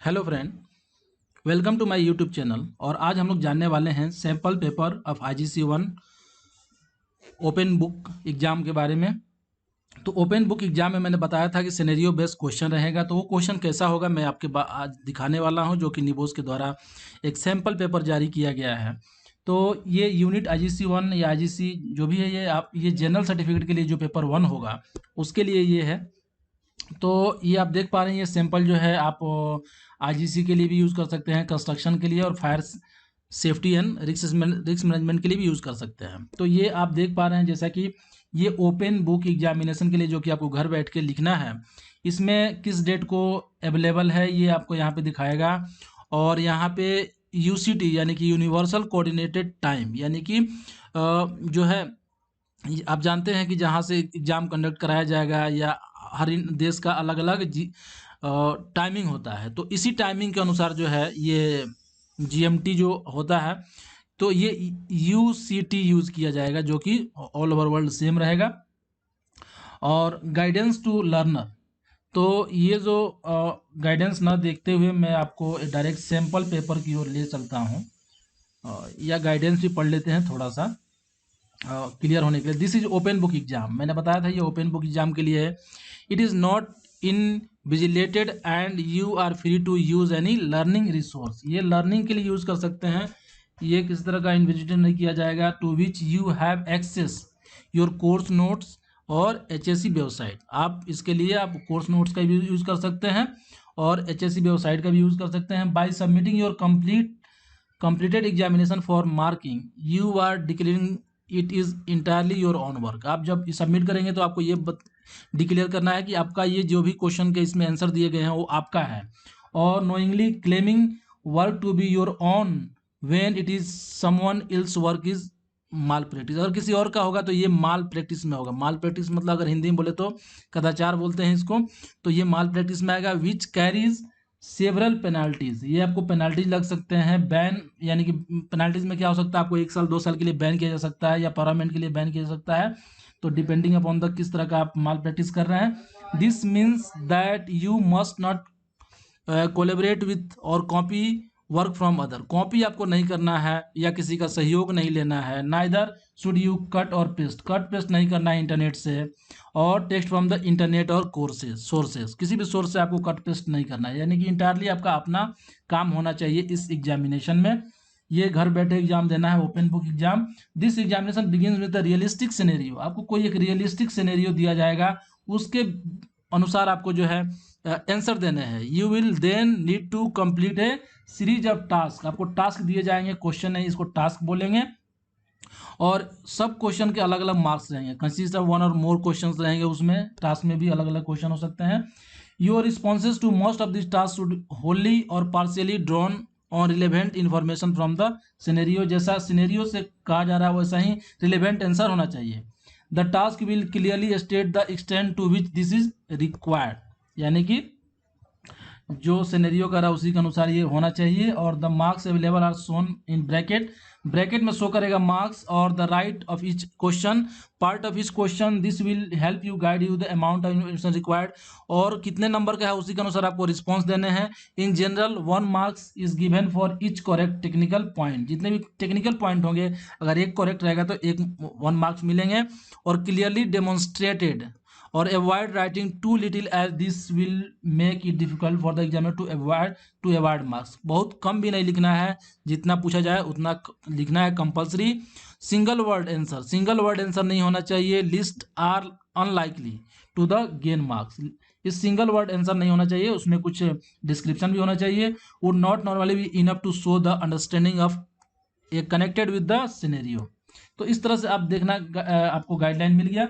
Hello friend, welcome to my YouTube channel. और आज हम लोग जानने वाले हैं sample paper of IGC1 open book exam के बारे में। तो ओपन बुक एग्ज़ाम में मैंने बताया था कि सिनेरियो बेस्ड क्वेश्चन रहेगा। तो वो क्वेश्चन कैसा होगा मैं आज दिखाने वाला हूं, जो कि निबोस के द्वारा एक सैम्पल पेपर जारी किया गया है। तो ये यूनिट IGC1 या IGC जो भी है, ये जनरल सर्टिफिकेट के लिए जो पेपर 1 होगा उसके लिए ये है। तो ये आप देख पा रहे हैं, ये सैंपल जो है आप IGC के लिए भी यूज़ कर सकते हैं, कंस्ट्रक्शन के लिए, और fire safety and risk management के लिए भी यूज़ कर सकते हैं। तो ये आप देख पा रहे हैं जैसा कि ये ओपन बुक एग्जामिनेशन के लिए जो कि आपको घर बैठ के लिखना है, इसमें किस डेट को अवेलेबल है ये आपको यहाँ पे दिखाएगा। और यहाँ पे UCT यानी कि यूनिवर्सल कोऑर्डिनेटेड टाइम, यानी कि जो है आप जानते हैं कि जहाँ से एग्ज़ाम कंडक्ट कराया जाएगा या हर देश का अलग अलग टाइमिंग होता है। तो इसी टाइमिंग के अनुसार जो है ये GMT जो होता है, तो ये UCT यूज़ किया जाएगा, जो कि ऑल ओवर वर्ल्ड सेम रहेगा। और गाइडेंस टू लर्नर, तो ये जो गाइडेंस ना देखते हुए मैं आपको डायरेक्ट सैम्पल पेपर की ओर ले चलता हूँ। या गाइडेंस भी पढ़ लेते हैं थोड़ा सा क्लियर होने के लिए। This is open book exam, मैंने बताया था ये ओपन बुक एग्जाम के लिए है। It is not invigilated and you are free to use any learning resource. ये लर्निंग के लिए यूज़ कर सकते हैं, ये किसी तरह का इन्विजिलेटेड नहीं किया जाएगा। To which you have access your course notes और HSC वेबसाइट। आप इसके लिए आप कोर्स नोट्स का भी यूज़ कर सकते हैं और HSC वेबसाइट का भी यूज़ कर सकते हैं। By submitting your completed examination for marking you are declaring it is entirely your own work. आप जब सबमिट करेंगे तो आपको ये डिक्लेयर करना है कि आपका ये जो भी क्वेश्चन के इसमें आंसर दिए गए हैं वो आपका है। और knowingly claiming work to be your own when it is someone else work is malpractice. अगर किसी और का होगा तो ये माल प्रैक्टिस में होगा। माल प्रैक्टिस मतलब अगर हिंदी में बोले तो कदाचार बोलते हैं इसको। तो ये माल प्रैक्टिस में आएगा। विच कैरीज सेवरल पेनाल्टीज, ये आपको पेनाल्टीज लग सकते हैं। बैन, यानी कि पेनाल्टीज में क्या हो सकता है, आपको 1 साल 2 साल के लिए बैन किया जा सकता है या परमानेंट के लिए बैन किया जा सकता है। तो डिपेंडिंग अपॉन द किस तरह का आप माल प्रैक्टिस कर रहे हैं। This means that you must not collaborate with और copy work from other. Copy आपको नहीं करना है या किसी का सहयोग नहीं लेना है। नाइदर शुड यू कट और पेस्ट, कट पेस्ट नहीं करना है इंटरनेट से। और टेक्स्ट फ्रॉम द इंटरनेट और सोर्सेज, किसी भी सोर्स से आपको कट पेस्ट नहीं करना है। यानी कि इंटायरली आपका अपना काम होना चाहिए इस एग्जामिनेशन में। ये घर बैठे एग्जाम देना है, open book exam. This examination begins with the realistic scenario. आपको कोई एक रियलिस्टिक सिनेरियो दिया जाएगा, उसके अनुसार आपको जो है आंसर देने हैं। You will then need to complete a series of task. आपको टास्क दिए जाएंगे, क्वेश्चन नहीं, इसको टास्क बोलेंगे। और सब क्वेश्चन के अलग अलग मार्क्स रहेंगे, कंसिस्ट ऑफ 1 और मोर क्वेश्चंस रहेंगे उसमें। टास्क में भी अलग अलग क्वेश्चन हो सकते हैं। Your responses to most of this task should wholly और partially drawn on relevant information from the scenario. जैसा सिनेरियो से कहा जा रहा है वैसा ही रिलेवेंट आंसर होना चाहिए। The task will clearly state the extent to which this is required, यानी कि जो सिनेरियो का रहा उसी के अनुसार ये होना चाहिए। और the marks available are shown in bracket, bracket में शो करेगा मार्क्स और the right of each question, part of each question. This will help you guide you the amount of information required, और कितने नंबर का है उसी के अनुसार आपको रिस्पॉन्स देने हैं। In general 1 marks is given for each correct technical point. जितने भी टेक्निकल पॉइंट होंगे, अगर एक करेक्ट रहेगा तो 1 मार्क्स मिलेंगे। और क्लियरली डेमोन्स्ट्रेटेड और avoid writing too little as this will make it difficult for the examiner to avoid marks. बहुत कम भी नहीं लिखना है, जितना पूछा जाए उतना लिखना है compulsory. Single word answer, single word answer नहीं होना चाहिए। List are unlikely to the gain marks, इस सिंगल वर्ड आंसर नहीं होना चाहिए, उसमें कुछ डिस्क्रिप्शन भी होना चाहिए। Would not normally be enough to show the understanding of a connected with the scenario. तो इस तरह से आप देखना, आपको गाइडलाइन मिल गया।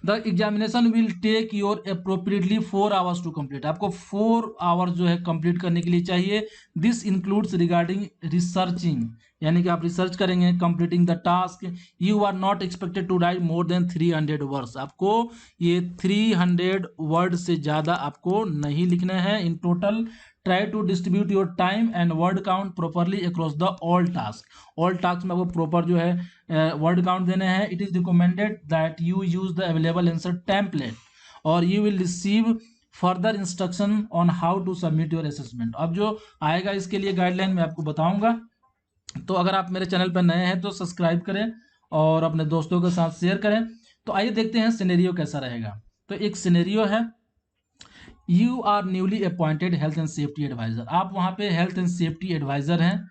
The examination will take your appropriately 4 hours to complete. आपको 4 आवर्स जो है कंप्लीट करने के लिए चाहिए। दिस इंक्लूड्स रिगार्डिंग रिसर्चिंग, यानी कि आप रिसर्च करेंगे। Completing the task, you are not expected to write more than 300 words. आपको ये 300 वर्ड से ज़्यादा आपको नहीं लिखने हैं in total. Try to distribute your time and word count properly across the all task. All task में आपको प्रॉपर जो है वर्ड काउंट देने हैं। It is recommended that you use the available answer template और you will receive further instruction on how to submit your assessment. अब जो आएगा इसके लिए गाइडलाइन मैं आपको बताऊंगा। तो अगर आप मेरे चैनल पर नए हैं तो सब्सक्राइब करें और अपने दोस्तों के साथ शेयर करें। तो आइए देखते हैं सिनेरियो कैसा रहेगा। तो एक सिनेरियो है, you are newly appointed health and safety adviser. आप वहाँ पे हेल्थ एंड सेफ्टी एडवाइज़र हैं।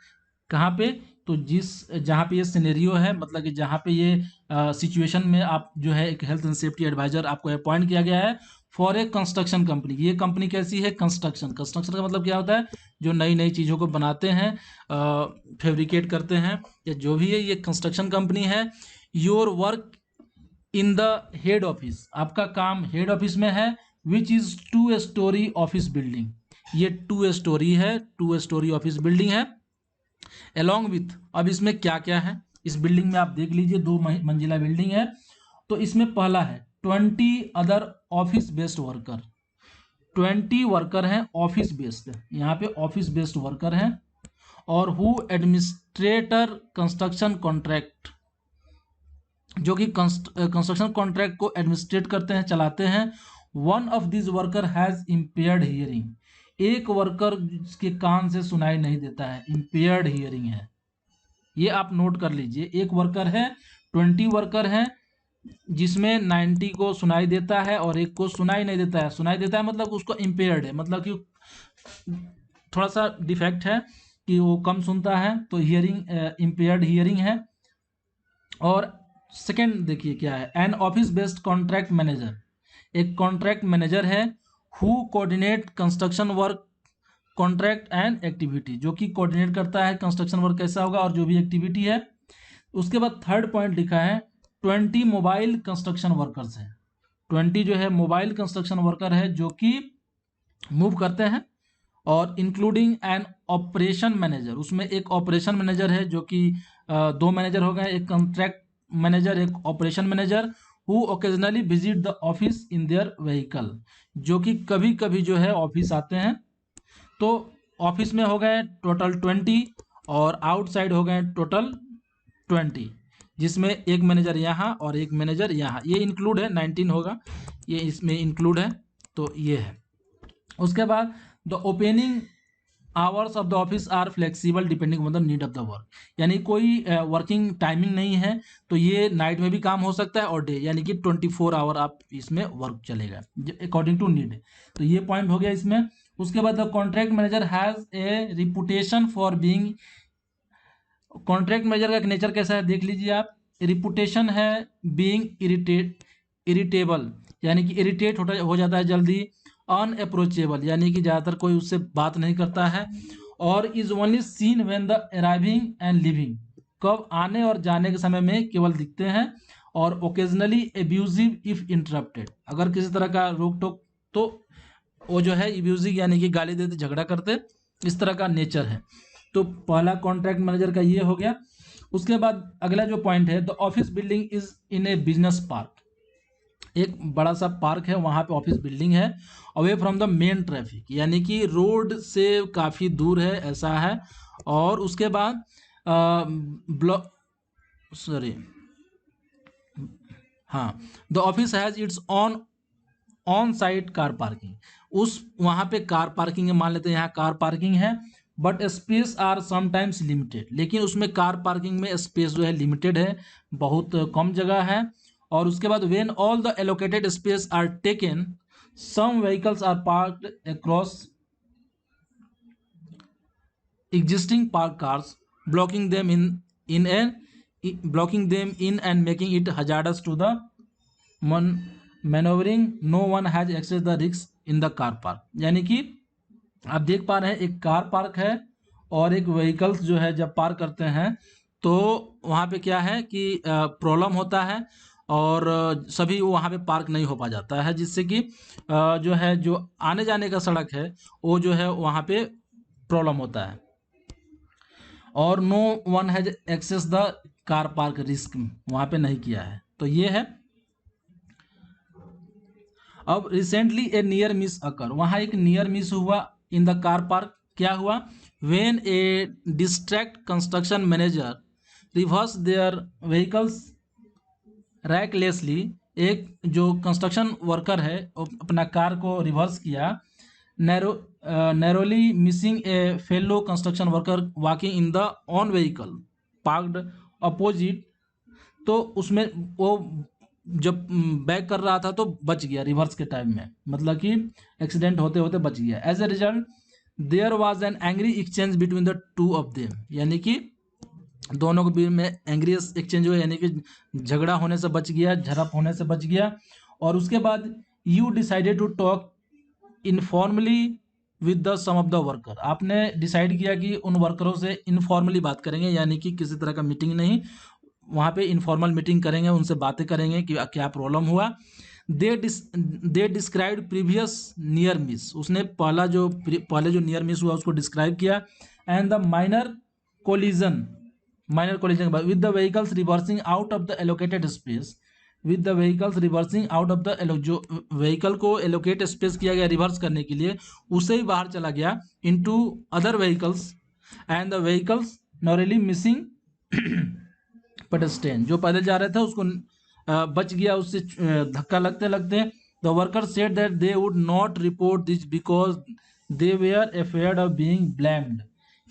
कहाँ पे? तो जहाँ पे ये सिनेरियो है, मतलब कि जहाँ पे ये सिचुएशन में आप जो है एक हेल्थ एंड सेफ्टी एडवाइज़र आपको अपॉइंट किया गया है फॉर ए कंस्ट्रक्शन कंपनी। ये कंपनी कैसी है? कंस्ट्रक्शन। कंस्ट्रक्शन का मतलब क्या होता है? जो नई नई चीज़ों को बनाते हैं, फैब्रिकेट करते हैं, या जो भी है, ये कंस्ट्रक्शन कंपनी है। Your work in the head office. आपका काम हेड ऑफिस में है, which is 2 story office building. ये 2 स्टोरी है, 2 स्टोरी ऑफिस बिल्डिंग है। अलॉन्ग विथ, अब इसमें क्या क्या है इस बिल्डिंग में आप देख लीजिए, 2 मंजिला बिल्डिंग है। तो इसमें पहला है 20 other office based worker. 20 worker हैं ऑफिस बेस्ड, यहाँ पे ऑफिस बेस्ड वर्कर हैं। और हु एडमिनिस्ट्रेटर कंस्ट्रक्शन कॉन्ट्रैक्ट, जो कि कंस्ट्रक्शन कॉन्ट्रैक्ट को एडमिनिस्ट्रेट करते हैं, चलाते हैं। One of this worker has impaired hearing. एक वर्कर के कान से सुनाई नहीं देता है, इम्पेयर्ड हियरिंग है। ये आप नोट कर लीजिए। एक वर्कर है, 20 वर्कर हैं, जिसमें 90 को सुनाई देता है और एक को सुनाई नहीं देता है। सुनाई देता है मतलब उसको इम्पेयर्ड है, मतलब कि थोड़ा सा डिफेक्ट है कि वो कम सुनता है, तो हियरिंग, इम्पेयर्ड हियरिंग है। और सेकेंड देखिए क्या है, an office based contract manager. एक कॉन्ट्रैक्ट मैनेजर है, who coordinate construction work contract and activity, जो कि कोऑर्डिनेट करता है कंस्ट्रक्शन वर्क कैसा होगा और जो भी एक्टिविटी है। उसके बाद थर्ड पॉइंट लिखा है 20 मोबाइल कंस्ट्रक्शन वर्कर्स हैं। 20 जो है मोबाइल कंस्ट्रक्शन वर्कर है जो कि मूव करते हैं। और इंक्लूडिंग एन ऑपरेशन मैनेजर, उसमें एक ऑपरेशन मैनेजर है, जो कि 2 मैनेजर हो गए, एक कॉन्ट्रैक्ट मैनेजर, एक operation manager. Who occasionally visit the office in their vehicle, जो कि कभी कभी जो है ऑफिस आते हैं। तो ऑफिस में हो गए टोटल 20 और आउटसाइड हो गए टोटल 20, जिसमें एक मैनेजर यहाँ और एक मैनेजर यहाँ, ये इंक्लूड है, 19 होगा, ये इसमें इंक्लूड है। तो ये है। उसके बाद the opening hours of the office are flexible depending on the need of the work, यानी कोई वर्किंग टाइमिंग नहीं है। तो ये नाइट में भी काम हो सकता है और डे, यानी कि 24 आवर आप इसमें वर्क चलेगा अकॉर्डिंग टू नीड। तो ये पॉइंट हो गया इसमें। उसके बाद the contract manager has a reputation for being. Contract manager का एक नेचर कैसा है देख लीजिए आप। रिपुटेशन है बीइंग इरिटेबल, यानी कि इरिटेट हो जाता है जल्दी। अनअप्रोचेबल, यानी कि ज़्यादातर कोई उससे बात नहीं करता है। और is only seen when the arriving and living, कब आने और जाने के समय में केवल दिखते हैं। और ओकेजनली एब्यूजिव इफ इंटरप्टेड, अगर किसी तरह का रोक टोक तो वो जो है एब्यूजिव, यानी कि गाली देते, झगड़ा करते, इस तरह का नेचर है। तो पहला कॉन्ट्रैक्ट मैनेजर का ये हो गया। उसके बाद अगला जो पॉइंट है, the office building is in A business park. एक बड़ा सा पार्क है, वहाँ पे ऑफिस बिल्डिंग है, away from the main traffic, यानी कि रोड से काफ़ी दूर है, ऐसा है। और उसके बाद the office has its on site car parking. उस वहाँ पे कार पार्किंग है, मान लेते हैं यहाँ कार पार्किंग है, but space are sometimes limited, लेकिन उसमें कार पार्किंग में स्पेस जो है लिमिटेड है, बहुत कम जगह है। और उसके बाद when all the allocated space are taken, some vehicles are parked across existing park cars, blocking them in and making it hazardous to the manoeuvring. No one has access the risk in the car park, यानी कि आप देख पा रहे हैं एक car park है और एक व्हीकल्स जो है जब पार्क करते हैं तो वहाँ पे क्या है कि प्रॉब्लम होता है और सभी वहाँ पे पार्क नहीं हो पा जाता है, जिससे कि जो है जो आने जाने का सड़क है वो जो है वहाँ पे प्रॉब्लम होता है। और no one has access the car park risk, वहाँ पे नहीं किया है। तो ये है। अब recently a near miss occur, वहाँ एक नियर मिस हुआ इन द कार पार्क। क्या हुआ? When a distract construction manager reverse their vehicles recklessly, एक जो कंस्ट्रक्शन वर्कर है वो अपना कार को रिवर्स किया, narrowly missing A fellow construction worker walking in the on vehicle parked opposite, तो उसमें वो जब बैक कर रहा था तो बच गया रिवर्स के टाइम में, मतलब कि एक्सीडेंट होते होते बच गया। As a result there was an angry exchange between the two of them, यानी कि दोनों के बीच में एंग्री एक्सचेंज हुआ, यानी कि झगड़ा होने से बच गया, झड़प होने से बच गया। और उसके बाद you decided to talk informally with the some of the worker, आपने डिसाइड किया कि उन वर्करों से इनफॉर्मली बात करेंगे, यानी कि किसी तरह का मीटिंग नहीं, वहाँ पे इनफॉर्मल मीटिंग करेंगे, उनसे बातें करेंगे कि क्या प्रॉब्लम हुआ। They describe previous near miss, उसने पहले जो नियर मिस हुआ उसको डिस्क्राइब किया। एंड द माइनर कोलिजन के बाद with the vehicles reversing out of the allocated space, with the vehicles reversing out of the जो व्हीकल को एलोकेट स्पेस किया गया रिवर्स करने के लिए, उससे ही बाहर चला गया into other vehicles, and the vehicles narrowly missing pedestrian, जो पैदल जा रहे थे उसको बच गया उससे धक्का लगते लगते। The worker said that they would not report this because they were afraid of being blamed,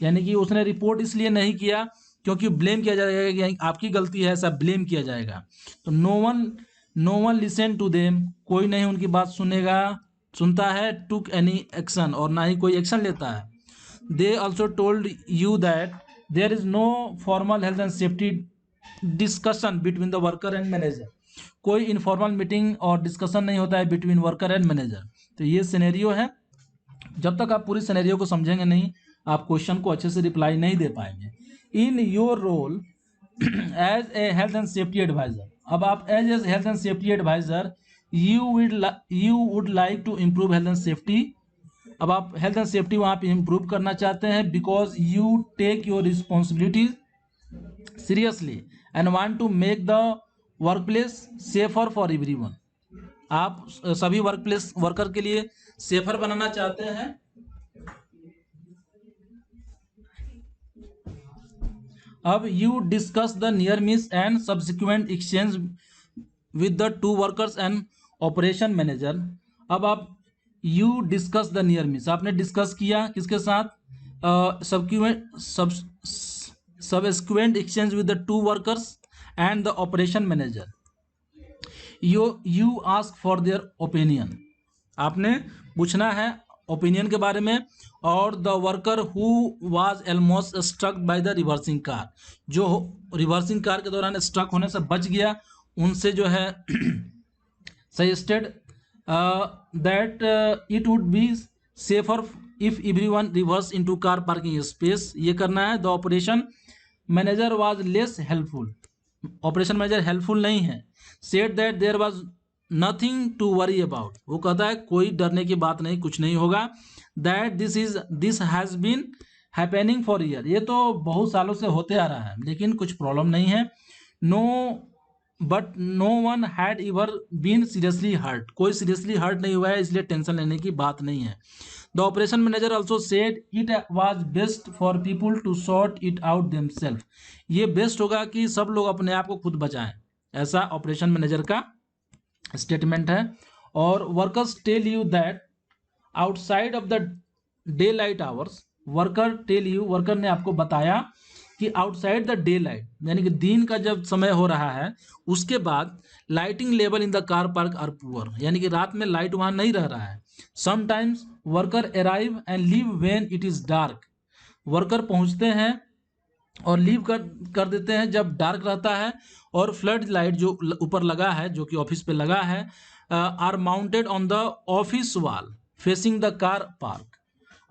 यानी कि उसने रिपोर्ट इसलिए नहीं किया क्योंकि ब्लेम किया जाएगा कि आपकी गलती है, ऐसा ब्लेम किया जाएगा। तो no one listen to them, कोई नहीं उनकी बात सुनता है, टुक एनी एक्शन, और ना ही कोई एक्शन लेता है। They also told you that there is no formal health and safety discussion between the worker and manager, कोई इनफॉर्मल मीटिंग और डिस्कशन नहीं होता है बिटवीन वर्कर एंड मैनेजर। तो ये सिनेरियो है, जब तक आप पूरी सिनेरियो को समझेंगे नहीं, आप क्वेश्चन को अच्छे से रिप्लाई नहीं दे पाएंगे। In your role as a health and safety adviser, अब आप as a health and safety adviser you would like to improve health and safety, अब आप हेल्थ एंड सेफ्टी वहाँ पे इम्प्रूव करना चाहते हैं, because you take your responsibilities seriously and want to make the work place safer for everyone, आप सभी work place worker के लिए सेफर बनाना चाहते हैं। अब you discuss the near miss and subsequent exchange with the two workers and operation manager, अब आप you discuss the near miss, आपने डिस्कस किया किसके साथ, subsequent exchange with the two workers and the operation manager, you ask for their opinion, आपने पूछना है opinion के बारे में। और the worker who was almost struck by the reversing car, जो रिवर्सिंग कार के दौरान स्ट्रक होने से बच गया, उनसे जो है suggested that it would be safer if everyone reverse into car parking space, ये करना है। The operation manager was less helpful, operation manager helpful नहीं है। Said that there was nothing to worry about, वो कहता है कोई डरने की बात नहीं, कुछ नहीं होगा। That this has been happening for year, ये तो बहुत सालों से होते आ रहा है, लेकिन कुछ प्रॉब्लम नहीं है। No but no one had ever been seriously hurt, कोई सीरियसली हर्ट नहीं हुआ है, इसलिए टेंशन लेने की बात नहीं है। The operation manager also said it was best for people to sort it out themselves, ये बेस्ट होगा कि सब लोग अपने आप को खुद बचाएं, ऐसा ऑपरेशन मैनेजर का स्टेटमेंट है। और workers tell you that outside of the daylight hours, worker ने आपको बताया कि आउटसाइड द डे लाइट, यानी कि दिन का जब समय हो रहा है उसके बाद lighting level in the car park are poor, यानी कि रात में लाइट वहाँ नहीं रह रहा है। Sometimes worker arrive and leave when it is dark, worker पहुँचते हैं और लीव कर देते हैं जब डार्क रहता है। और फ्लड लाइट जो ऊपर लगा है, जो कि ऑफिस पे लगा है, are mounted on the office wall facing the car park,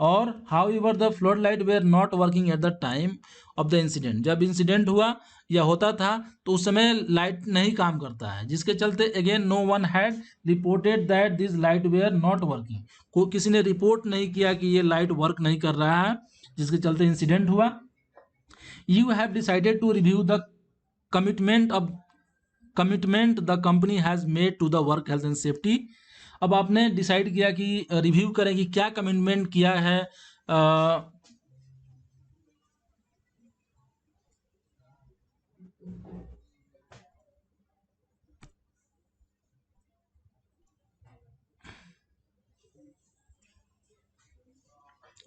और however the flood light were not working at the time of the incident, जब इंसिडेंट हुआ या होता था तो उस समय लाइट नहीं काम करता है, जिसके चलते again no one had reported that this light were not working, को किसी ने रिपोर्ट नहीं किया कि ये लाइट वर्क नहीं कर रहा है, जिसके चलते इंसिडेंट हुआ। You have decided to review the commitment the company has made to the work health and safety, अब आपने डिसाइड किया कि रिव्यू करें कि क्या कमिटमेंट किया है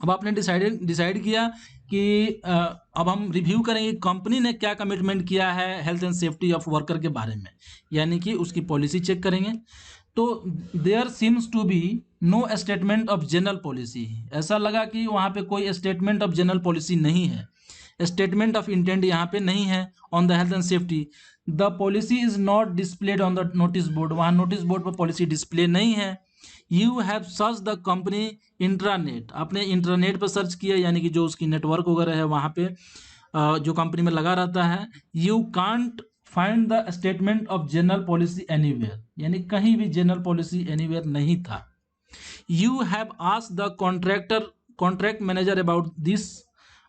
अब आपने डिसाइड किया कि अब हम रिव्यू करेंगे कंपनी ने क्या कमिटमेंट किया है health and safety of worker के बारे में, यानी कि उसकी पॉलिसी चेक करेंगे। तो there seems to be no statement of general policy, ऐसा लगा कि वहाँ पे कोई स्टेटमेंट ऑफ जनरल पॉलिसी नहीं है, स्टेटमेंट ऑफ इंटेंट यहाँ पे नहीं है on the health and safety. The policy is not displayed on the notice board, वहाँ नोटिस बोर्ड पर पॉलिसी डिस्प्ले नहीं है। You have search the company intranet, आपने इंटरनेट पर सर्च किया, यानी कि जो उसकी नेटवर्क वगैरह है वहाँ पे जो कंपनी में लगा रहता है। You can't find the statement of general policy anywhere, यानी कहीं भी जनरल पॉलिसी एनीवेयर नहीं था। You have asked the contract manager about this,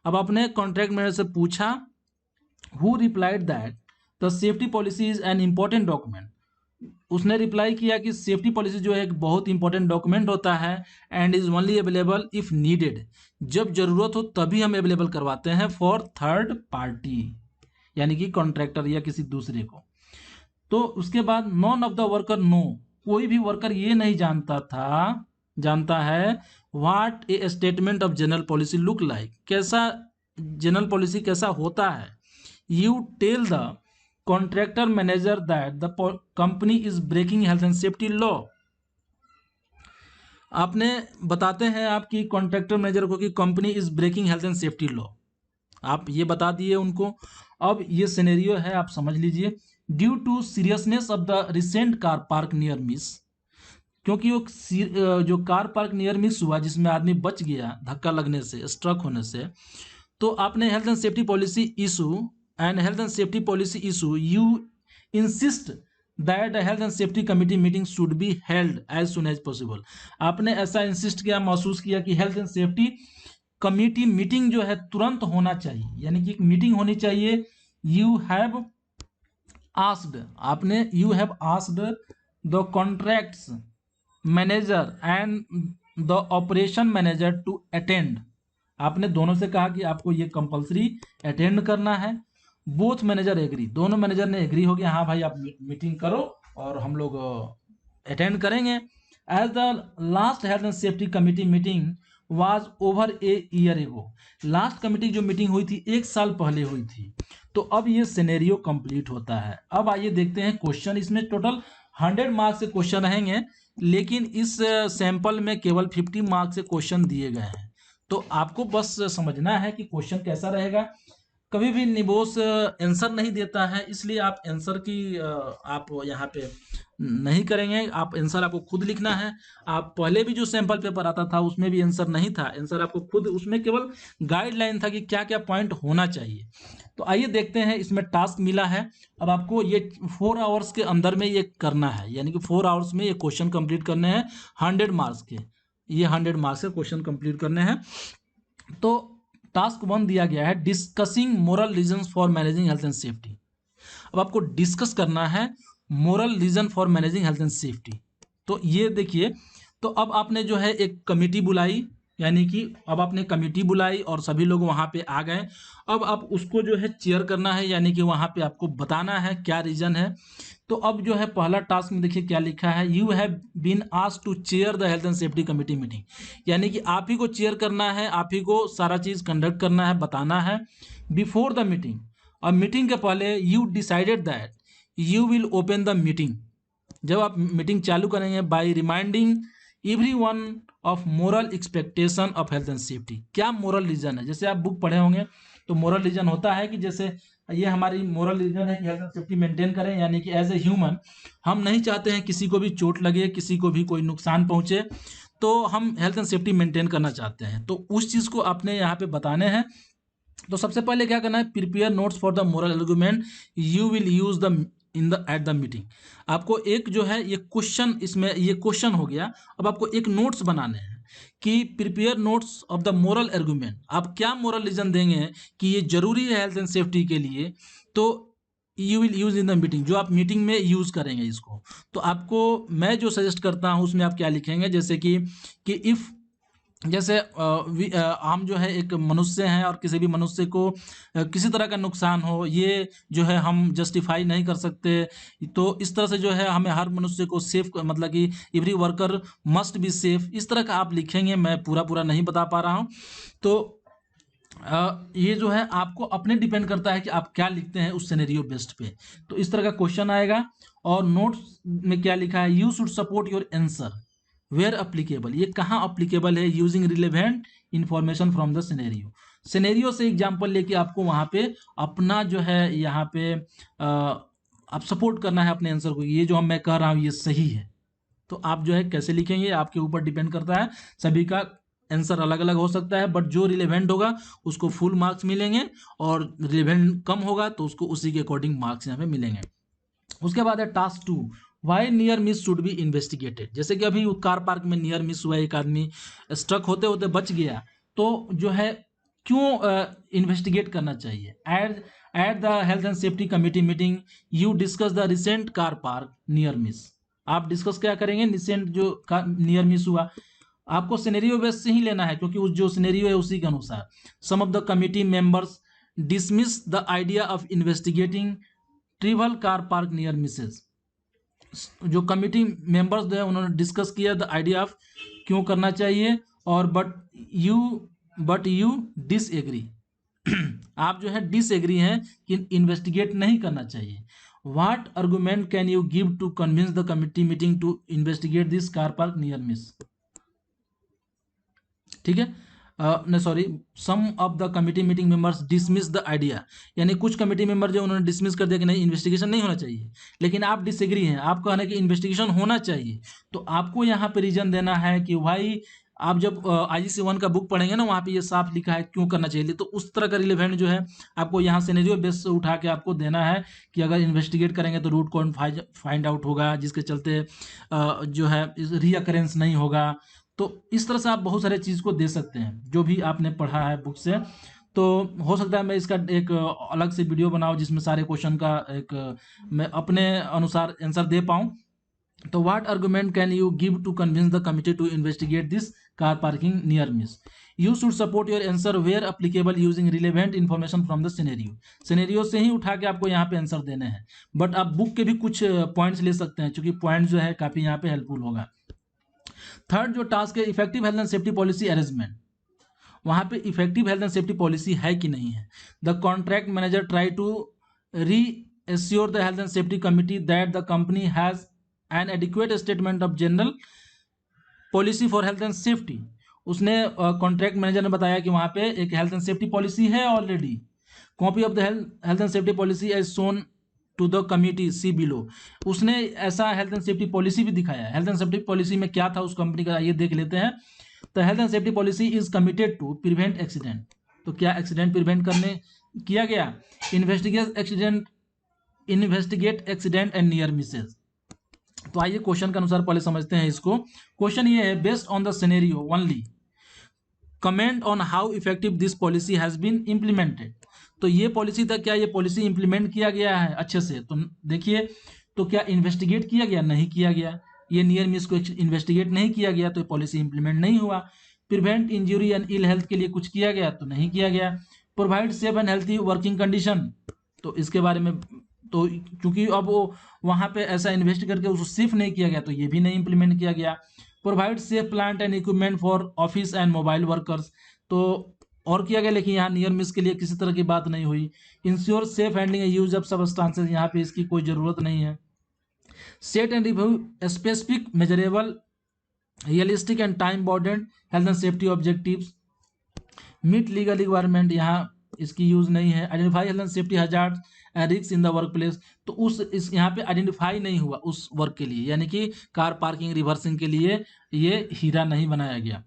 अब आपने कॉन्ट्रैक्ट मैनेजर से पूछा, who replied that the safety policy is an important document, उसने रिप्लाई किया कि सेफ्टी पॉलिसी जो है एक बहुत इंपॉर्टेंट डॉक्यूमेंट होता है and is only available if needed, जब जरूरत हो तभी हम अवेलेबल करवाते हैं फॉर थर्ड पार्टी, यानी कि कॉन्ट्रैक्टर या किसी दूसरे को। तो उसके बाद none of the worker no, कोई भी वर्कर ये नहीं जानता है what a statement of general policy look like, कैसा जनरल पॉलिसी कैसा होता है। You tell the contractor manager that the company is breaking health and safety law, आपने बताते हैं आपकी कॉन्ट्रैक्टर मैनेजर को कि company is breaking health and safety law, आप ये बता दिए उनको। अब ये सिनेरियो है, आप समझ लीजिए। Due to seriousness of the recent car park near miss, क्योंकि वो जो कार पार्क नियर मिस हुआ जिसमें आदमी बच गया धक्का लगने से, स्ट्रक होने से, तो आपने health and safety policy issue and health and safety policy issue you insist that health and safety committee meeting should be held as soon as possible, आपने ऐसा इंसिस्ट किया, महसूस किया कि health and safety committee meeting जो है तुरंत होना चाहिए, यानी कि मीटिंग होनी चाहिए। यू हैव आस्क्ड, आपने you have asked the contracts manager and the operation manager to attend, आपने दोनों से कहा कि आपको ये कंपलसरी अटेंड करना है। बोथ मैनेजर एग्री, दोनों मैनेजर ने एग्री हो गया, हाँ भाई आप मीटिंग करो और हम लोग अटेंड करेंगे। As the last health and safety committee meeting was over a year ago, last committee जो मीटिंग हुई थी 1 साल पहले हुई थी। तो अब ये सिनेरियो कंप्लीट होता है। अब आइए देखते हैं क्वेश्चन, इसमें टोटल 100 मार्क्स से क्वेश्चन रहेंगे, लेकिन इस सैंपल में केवल 50 मार्क्स से क्वेश्चन दिए गए हैं। तो आपको बस समझना है कि क्वेश्चन कैसा रहेगा। कभी भी निबोस आंसर नहीं देता है, इसलिए आप आंसर की आप यहाँ पे नहीं करेंगे, आप आंसर आपको खुद लिखना है। आप पहले भी जो सैंपल पेपर आता था उसमें भी आंसर नहीं था, आंसर आपको खुद, उसमें केवल गाइडलाइन था कि क्या क्या पॉइंट होना चाहिए। तो आइए देखते हैं, इसमें टास्क मिला है। अब आपको ये 4 आवर्स के अंदर में ये करना है, यानी कि 4 आवर्स में ये क्वेश्चन कंप्लीट करने हैं 100 मार्क्स के, ये 100 मार्क्स के क्वेश्चन कंप्लीट करने हैं। तो टास्क 1 दिया गया है discussing moral reasons for managing health and safety. अब आपको डिस्कस करना है moral reason for managing health and safety. तो ये देखिए, तो अब आपने जो है एक कमेटी बुलाई, यानी कि अब आपने कमेटी बुलाई और सभी लोग वहाँ पे आ गए। अब आप उसको जो है चेयर करना है, यानी कि वहाँ पे आपको बताना है क्या रीजन है। तो अब जो है पहला टास्क में देखिए क्या लिखा है, you have been asked to chair the health and safety committee meeting, यानी कि आप ही को चेयर करना है, आप ही को सारा चीज़ कंडक्ट करना है, बताना है। बिफोर द मीटिंग, और मीटिंग के पहले you decided that you will open the meeting, जब आप मीटिंग चालू करेंगे by reminding everyone of moral expectation of health and safety. क्या मोरल रीजन है, जैसे आप बुक पढ़े होंगे तो मोरल रीजन होता है कि जैसे ये हमारी मोरल रीजन है कि हेल्थ एंड सेफ्टी मेंटेन करें, यानी कि एज ए ह्यूमन हम नहीं चाहते हैं किसी को भी चोट लगे, किसी को भी कोई नुकसान पहुंचे, तो हम हेल्थ एंड सेफ्टी मेंटेन करना चाहते हैं। तो उस चीज़ को आपने यहाँ पे बताने हैं। तो सबसे पहले क्या करना है, prepare notes for the moral argument you will use the in the at the meeting. आपको एक जो है ये क्वेश्चन, इसमें ये क्वेश्चन हो गया। अब आपको एक नोट्स बनाने हैं कि prepare notes of the moral argument, आप क्या मोरल रीजन देंगे कि ये जरूरी है हेल्थ एंड सेफ्टी के लिए, तो you will use in the meeting, जो आप मीटिंग में यूज करेंगे इसको। तो आपको मैं जो सजेस्ट करता हूँ उसमें आप क्या लिखेंगे, जैसे कि इफ जैसे हम जो है एक मनुष्य हैं और किसी भी मनुष्य को किसी तरह का नुकसान हो, ये जो है हम जस्टिफाई नहीं कर सकते। तो इस तरह से जो है हमें हर मनुष्य को सेफ, मतलब कि every worker must be safe, इस तरह का आप लिखेंगे। मैं पूरा पूरा नहीं बता पा रहा हूँ। तो ये जो है आपको अपने डिपेंड करता है कि आप क्या लिखते हैं उस सिनेरियो बेस्ड पे। तो इस तरह का क्वेश्चन आएगा। और नोट्स में क्या लिखा है, you should support your answer where applicable, ये कहाँ अप्लीकेबल है, using relevant information from the scenario. Scenario से एग्जांपल लेके आपको वहां पे अपना जो है यहाँ पे आप सपोर्ट करना है अपने आंसर को, ये जो मैं कह रहा हूँ ये सही है। तो आप जो है कैसे लिखेंगे आपके ऊपर डिपेंड करता है। सभी का आंसर अलग अलग हो सकता है, बट जो रिलेवेंट होगा उसको फुल मार्क्स मिलेंगे, और रिलेवेंट कम होगा तो उसको उसी के अकॉर्डिंग मार्क्स यहाँ पे मिलेंगे। उसके बाद है task 2, why near miss should be investigated. जैसे कि अभी कार पार्क में नियर मिस हुआ, एक आदमी स्ट्रक होते होते बच गया, तो जो है क्यों इन्वेस्टिगेट करना चाहिए। At the health and safety committee meeting you discuss the recent car park near miss. आप डिस्कस क्या करेंगे, रिसेंट जो नियर मिस हुआ। आपको सिनेरियो बेस से ही लेना है, क्योंकि उस जो सिनेरियो है उसी के अनुसार। Some of the committee members dismiss the idea of investigating trivial car park near misses. जो कमिटी मेंबर्स जो है उन्होंने डिस्कस किया द आइडिया ऑफ क्यों करना चाहिए, और बट यू डिसएग्री। आप जो है डिसएग्री हैं कि इन्वेस्टिगेट नहीं करना चाहिए। What argument can you give to convince the committee meeting to investigate this car park near miss. ठीक है, नहीं sorry, some of the committee meeting members dismiss the idea, यानी कुछ कमिटी मेंबर जो उन्होंने डिसमिस कर दिया कि नहीं इन्वेस्टिगेशन नहीं होना चाहिए, लेकिन आप डिसएग्री हैं, आप कहना कि इन्वेस्टिगेशन होना चाहिए। तो आपको यहाँ पे रीजन देना है कि भाई आप जब IGC 1 का बुक पढ़ेंगे ना, वहाँ पे ये साफ लिखा है क्यों करना चाहिए। तो उस तरह का रिलेवेंट जो है आपको यहाँ सिनेरियो बेस से उठा के आपको देना है कि अगर इन्वेस्टिगेट करेंगे तो रूट कॉज फाइंड आउट होगा, जिसके चलते जो है रीअकरेंस नहीं होगा। तो इस तरह से आप बहुत सारे चीज़ को दे सकते हैं जो भी आपने पढ़ा है बुक से। तो हो सकता है मैं इसका एक अलग से वीडियो बनाऊं जिसमें सारे क्वेश्चन का एक मैं अपने अनुसार आंसर दे पाऊं। तो what argument can you give to convince the committee to investigate this car parking near miss. You should support your answer where applicable using relevant information from the scenario. Scenario से ही उठा के आपको यहाँ पे आंसर देने हैं, but आप बुक के भी कुछ पॉइंट्स ले सकते हैं, क्योंकि पॉइंट जो है काफ़ी यहाँ पे हेल्पफुल होगा। थर्ड जो टास्क है, effective health and safety policy arrangement. वहां पे effective health and safety policy है कि नहीं है। The contract manager try to reassure the health and safety committee that the company has an adequate statement of general policy for health and safety. उसने contract manager ने बताया कि वहां पे एक हेल्थ एंड सेफ्टी पॉलिसी है already. Copy of the health and safety policy as Son to the committee see below. उसने ऐसा हेल्थ एंड सेफ्टी पॉलिसी भी दिखाया है। हेल्थ एंड सेफ्टी पॉलिसी में क्या था उस कंपनी का, ये देख लेते हैं। तो health and safety policy is committed to prevent accident. तो क्या एक्सीडेंट प्रिवेंट करने किया गया। Investigate accident and near misses. तो आइए क्वेश्चन के अनुसार पहले समझते हैं इसको। क्वेश्चन ये है, based on the scenario only comment on how effective this policy has been implemented. तो ये पॉलिसी था, क्या ये पॉलिसी इंप्लीमेंट किया गया है अच्छे से। तो देखिए, तो क्या इन्वेस्टिगेट किया गया, नहीं किया गया। ये नियर मिस को इन्वेस्टिगेट नहीं किया गया तो पॉलिसी इंप्लीमेंट नहीं हुआ। Prevent injury and ill health के लिए कुछ किया गया तो नहीं किया गया। Provide safe and healthy working condition, तो इसके बारे में तो क्योंकि अब वो वहाँ पे ऐसा इन्वेस्ट करके उसको सेफ नहीं किया गया तो ये भी नहीं इंप्लीमेंट किया गया। Provide safe plant and equipment for office and mobile workers, तो और किया गया, लेकिन यहाँ नियर मिस के लिए किसी तरह की बात नहीं हुई। Ensure safe handling use of substances, यहाँ पे इसकी कोई ज़रूरत नहीं है। Set and review specific measurable realistic and time bounded health and safety objectives. Meet legal requirement, यहाँ इसकी यूज नहीं है। Identify health and safety hazard and risk in the work place, तो उस इस यहाँ पे आइडेंटिफाई नहीं हुआ उस वर्क के लिए, यानी कि कार पार्किंग रिवर्सिंग के लिए ये हीरा नहीं बनाया गया।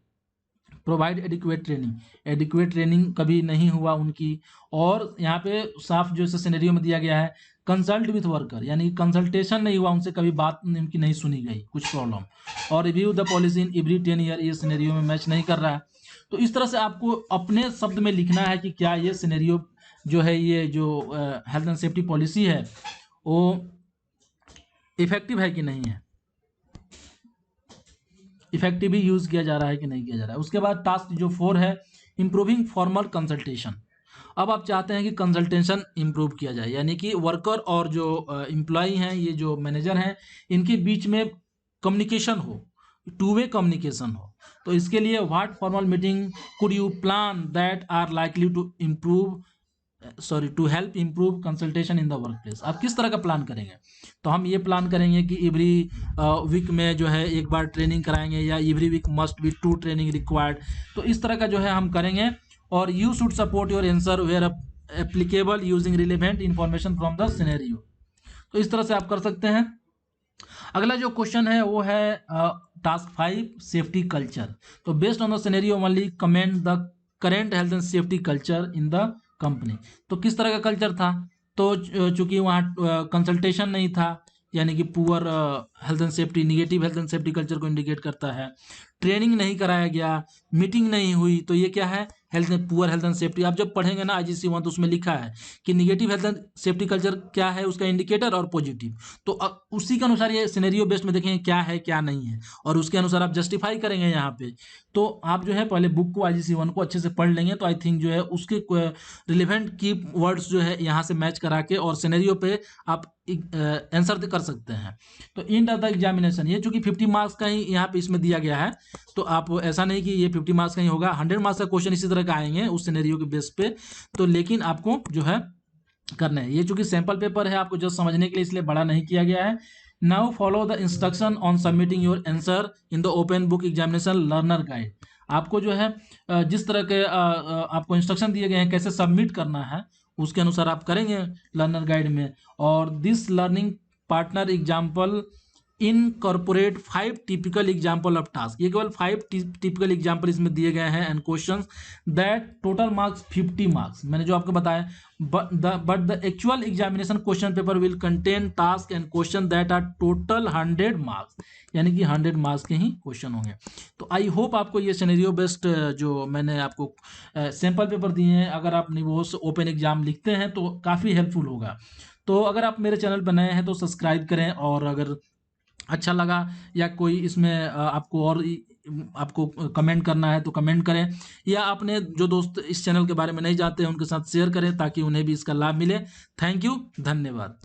Provide adequate training, adequate training कभी नहीं हुआ उनकी। और यहाँ पे साफ जो इस सिनेरियो में दिया गया है, कंसल्ट विथ वर्कर, यानी कंसल्टेशन नहीं हुआ उनसे, कभी बात उनकी नहीं सुनी गई, कुछ प्रॉब्लम। और review the policy in every 10 year, ये सिनेरियो में मैच नहीं कर रहा है। तो इस तरह से आपको अपने शब्द में लिखना है कि क्या ये सिनेरियो जो है, ये जो हेल्थ एंड सेफ्टी पॉलिसी है वो इफेक्टिव है कि नहीं है। इफेक्टिवली यूज़ किया जा रहा है कि नहीं किया जा रहा है। उसके बाद टास्क जो 4 है, इम्प्रूविंग फॉर्मल कंसल्टेशन। अब आप चाहते हैं कि कंसल्टेशन इम्प्रूव किया जाए, यानी कि वर्कर और जो एम्प्लॉय हैं, ये जो मैनेजर हैं, इनके बीच में कम्युनिकेशन हो, टू वे कम्युनिकेशन हो। तो इसके लिए what formal meeting could you plan that are likely to improve to help improve consultation in the work place. आप किस तरह का प्लान करेंगे? तो हम ये प्लान करेंगे कि एवरी वीक में जो है एक बार ट्रेनिंग कराएंगे, या every week must be 2 training required. तो इस तरह का जो है हम करेंगे। और you should support your answer where applicable using relevant information from the scenario. तो इस तरह से आप कर सकते हैं। अगला जो क्वेश्चन है वो है टास्क 5, सेफ्टी कल्चर। तो based on the scenario only comment the current health and safety culture in the company. तो किस तरह का कल्चर था? तो चूंकि वहाँ कंसल्टेशन नहीं था, यानी कि poor health and safety, negative health and safety culture को इंडिकेट करता है। ट्रेनिंग नहीं कराया गया, मीटिंग नहीं हुई, तो ये क्या है? Poor health and safety. आप जब पढ़ेंगे ना IGC 1, तो उसमें लिखा है कि negative health and safety culture क्या है, उसका इंडिकेटर और पॉजिटिव। तो उसी के अनुसार ये सिनेरियो बेस्ड में देखेंगे क्या है क्या नहीं है, और उसके अनुसार आप जस्टिफाई करेंगे यहाँ पे। तो आप जो है पहले बुक को IGC 1 को अच्छे से पढ़ लेंगे, तो आई थिंक जो है उसके रिलेवेंट की वर्ड्स जो है यहाँ से मैच करा के और सिनेरियो पे आप आंसर कर सकते हैं। तो एंड ऑफ द एग्जामिनेशन, ये चूंकि 50 मार्क्स का ही यहाँ पे इसमें दिया गया है, तो आप ऐसा नहीं कि ये 50 मार्क्स का ही होगा, 100 मार्क्स का क्वेश्चन इसी तरह का आएंगे उस सिनेरियो के बेस पे। तो लेकिन आपको जो है करना है, ये चूंकि सैंपल पेपर है, आपको जस्ट समझने के लिए इसलिए बड़ा नहीं किया गया है। Now follow the instruction on submitting your answer in the open book examination learner guide. आपको जो है जिस तरह के आपको इंस्ट्रक्शन दिए गए हैं कैसे सबमिट करना है, उसके अनुसार आप करेंगे लर्नर गाइड में। और this learning partner example incorporate 5 typical example of task. ये केवल 5 टिपिकल एग्जाम्पल इसमें दिए गए हैं and questions that total marks 50 marks, मैंने जो आपको बताया। But the actual examination question paper will contain task and question that are total 100 marks, यानी कि 100 मार्क्स के ही क्वेश्चन होंगे। तो आई होप आपको ये सिनेरियो बेस्ड जो मैंने आपको सैम्पल पेपर दिए हैं, अगर आप निवोस ओपन एग्जाम लिखते हैं तो काफ़ी हेल्पफुल होगा। तो अगर आप मेरे चैनल पर नए हैं तो सब्सक्राइब करें, और अगर अच्छा लगा या कोई इसमें आपको कमेंट करना है तो कमेंट करें, या अपने जो दोस्त इस चैनल के बारे में नहीं जानते हैं उनके साथ शेयर करें, ताकि उन्हें भी इसका लाभ मिले। थैंक यू, धन्यवाद।